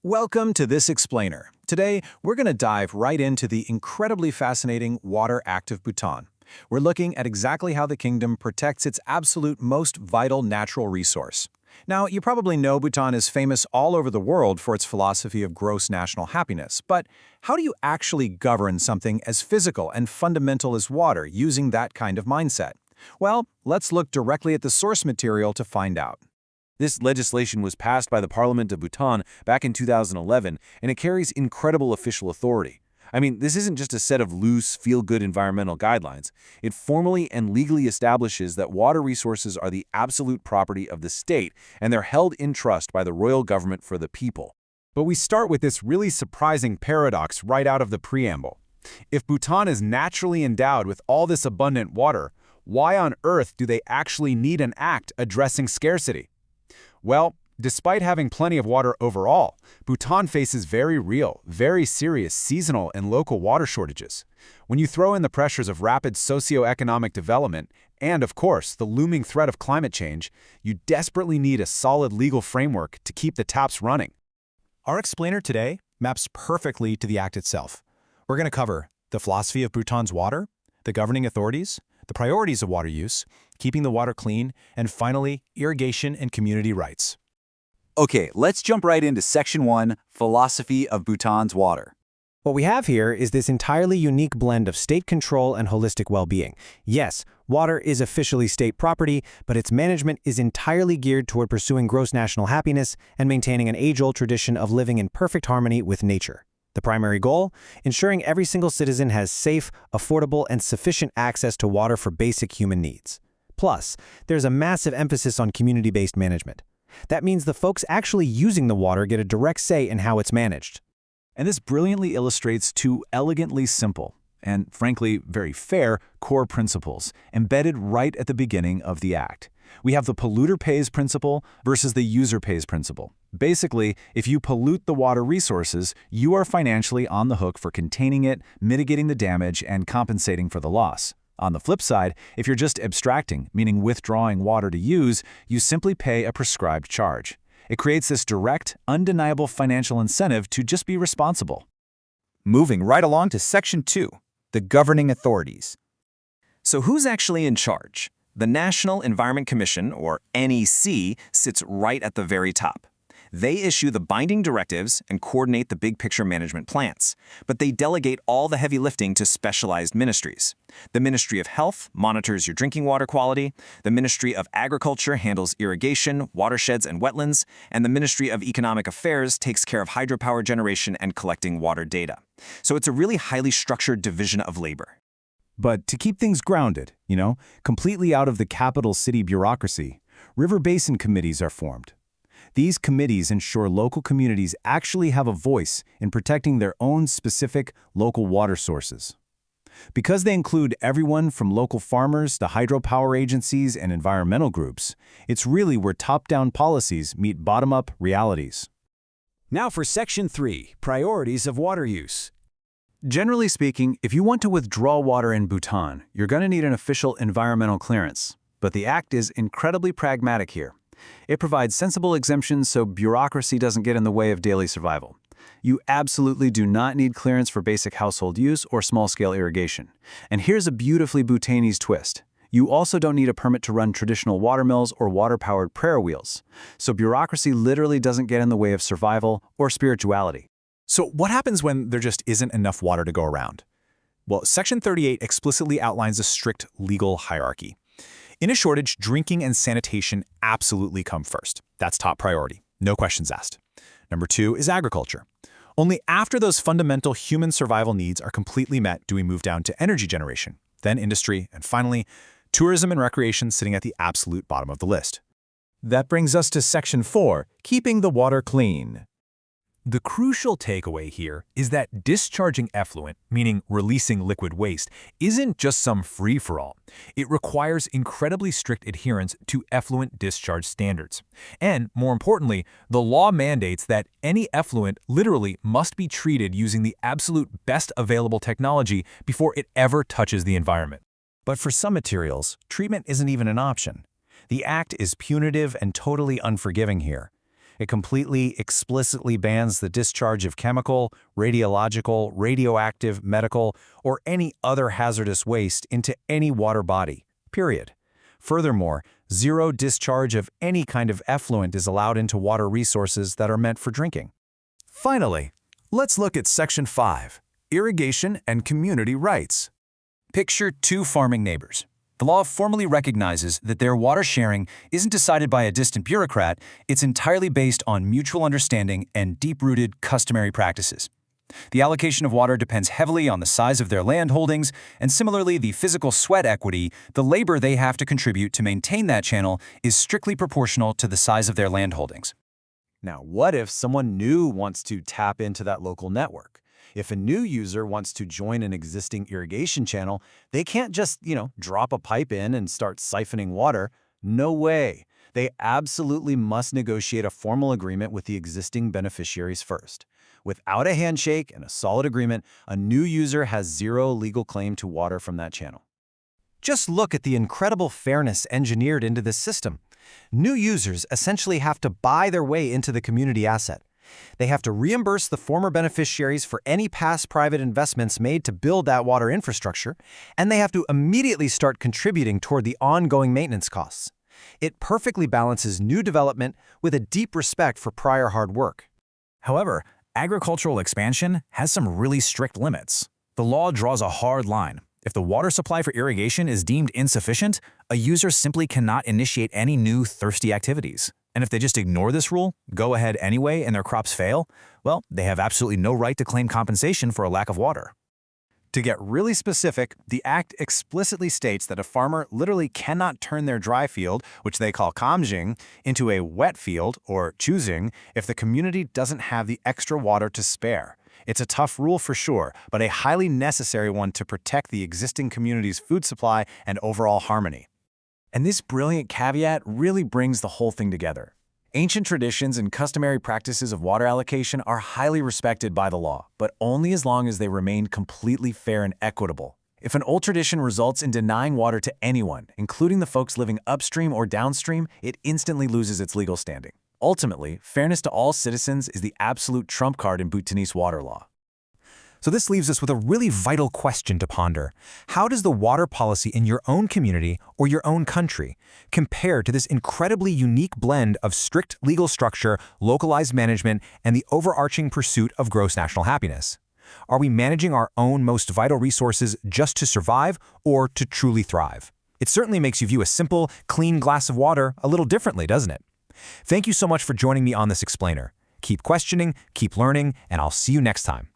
Welcome to This Explainer. Today, we're going to dive right into the incredibly fascinating Water Act of Bhutan. We're looking at exactly how the kingdom protects its absolute most vital natural resource. Now, you probably know Bhutan is famous all over the world for its philosophy of gross national happiness, but how do you actually govern something as physical and fundamental as water using that kind of mindset? Well, let's look directly at the source material to find out. This legislation was passed by the Parliament of Bhutan back in 2011, and it carries incredible official authority. I mean, this isn't just a set of loose, feel-good environmental guidelines. It formally and legally establishes that water resources are the absolute property of the state, and they're held in trust by the royal government for the people. But we start with this really surprising paradox right out of the preamble. If Bhutan is naturally endowed with all this abundant water, why on earth do they actually need an act addressing scarcity? Well, despite having plenty of water overall, Bhutan faces very real, very serious seasonal and local water shortages. When you throw in the pressures of rapid socio-economic development and, of course, the looming threat of climate change, you desperately need a solid legal framework to keep the taps running. Our explainer today maps perfectly to the Act itself. We're going to cover the philosophy of Bhutan's water, the governing authorities, the priorities of water use, keeping the water clean, and finally, irrigation and community rights. Okay, let's jump right into Section 1, Philosophy of Bhutan's Water. What we have here is this entirely unique blend of state control and holistic well-being. Yes, water is officially state property, but its management is entirely geared toward pursuing gross national happiness and maintaining an age-old tradition of living in perfect harmony with nature. The primary goal? Ensuring every single citizen has safe, affordable, and sufficient access to water for basic human needs. Plus, there's a massive emphasis on community-based management. That means the folks actually using the water get a direct say in how it's managed. And this brilliantly illustrates two elegantly simple and, frankly, very fair core principles embedded right at the beginning of the Act. We have the polluter pays principle versus the user pays principle. Basically, if you pollute the water resources, you are financially on the hook for containing it, mitigating the damage, and compensating for the loss. On the flip side, if you're just abstracting, meaning withdrawing water to use, you simply pay a prescribed charge. It creates this direct, undeniable financial incentive to just be responsible. Moving right along to Section 2, the governing authorities. So who's actually in charge? The National Environment Commission, or NEC, sits right at the very top. They issue the binding directives and coordinate the big-picture management plans, but they delegate all the heavy lifting to specialized ministries. The Ministry of Health monitors your drinking water quality, the Ministry of Agriculture handles irrigation, watersheds, and wetlands, and the Ministry of Economic Affairs takes care of hydropower generation and collecting water data. So it's a really highly structured division of labor. But to keep things grounded, completely out of the capital city bureaucracy, River Basin Committees are formed. These committees ensure local communities actually have a voice in protecting their own specific local water sources. Because they include everyone from local farmers to hydropower agencies and environmental groups, it's really where top-down policies meet bottom-up realities. Now for Section 3, Priorities of Water Use. Generally speaking, if you want to withdraw water in Bhutan, you're going to need an official environmental clearance. But the Act is incredibly pragmatic here. It provides sensible exemptions so bureaucracy doesn't get in the way of daily survival. You absolutely do not need clearance for basic household use or small-scale irrigation. And here's a beautifully Bhutanese twist. You also don't need a permit to run traditional water mills or water-powered prayer wheels. So bureaucracy literally doesn't get in the way of survival or spirituality. So what happens when there just isn't enough water to go around? Well, Section 38 explicitly outlines a strict legal hierarchy. In a shortage, drinking and sanitation absolutely come first. That's top priority, no questions asked. Number 2 is agriculture. Only after those fundamental human survival needs are completely met do we move down to energy generation, then industry, and finally, tourism and recreation sitting at the absolute bottom of the list. That brings us to Section 4, keeping the water clean. The crucial takeaway here is that discharging effluent, meaning releasing liquid waste, isn't just some free-for-all. It requires incredibly strict adherence to effluent discharge standards. And, more importantly, the law mandates that any effluent literally must be treated using the absolute best available technology before it ever touches the environment. But for some materials, treatment isn't even an option. The Act is punitive and totally unforgiving here. It completely, explicitly bans the discharge of chemical, radiological, radioactive, medical, or any other hazardous waste into any water body, period. Furthermore, zero discharge of any kind of effluent is allowed into water resources that are meant for drinking. Finally, let's look at Section 5, Irrigation and Community Rights. Picture two farming neighbors. The law formally recognizes that their water sharing isn't decided by a distant bureaucrat, it's entirely based on mutual understanding and deep-rooted customary practices. The allocation of water depends heavily on the size of their land holdings, and similarly, the physical sweat equity, the labor they have to contribute to maintain that channel, is strictly proportional to the size of their land holdings. Now, what if someone new wants to tap into that local network? If a new user wants to join an existing irrigation channel, they can't just, drop a pipe in and start siphoning water. No way. They absolutely must negotiate a formal agreement with the existing beneficiaries first. Without a handshake and a solid agreement, a new user has zero legal claim to water from that channel. Just look at the incredible fairness engineered into this system. New users essentially have to buy their way into the community asset. They have to reimburse the former beneficiaries for any past private investments made to build that water infrastructure, and they have to immediately start contributing toward the ongoing maintenance costs. It perfectly balances new development with a deep respect for prior hard work. However, agricultural expansion has some really strict limits. The law draws a hard line. If the water supply for irrigation is deemed insufficient, a user simply cannot initiate any new thirsty activities. And if they just ignore this rule, go ahead anyway, and their crops fail, well, they have absolutely no right to claim compensation for a lack of water. To get really specific, the Act explicitly states that a farmer literally cannot turn their dry field, which they call kamjing, into a wet field, or chuzing, if the community doesn't have the extra water to spare. It's a tough rule for sure, but a highly necessary one to protect the existing community's food supply and overall harmony. And this brilliant caveat really brings the whole thing together. Ancient traditions and customary practices of water allocation are highly respected by the law, but only as long as they remain completely fair and equitable. If an old tradition results in denying water to anyone, including the folks living upstream or downstream, it instantly loses its legal standing. Ultimately, fairness to all citizens is the absolute trump card in Bhutanese water law. So this leaves us with a really vital question to ponder. How does the water policy in your own community or your own country compare to this incredibly unique blend of strict legal structure, localized management, and the overarching pursuit of gross national happiness? Are we managing our own most vital resources just to survive or to truly thrive? It certainly makes you view a simple, clean glass of water a little differently, doesn't it? Thank you so much for joining me on this explainer. Keep questioning, keep learning, and I'll see you next time.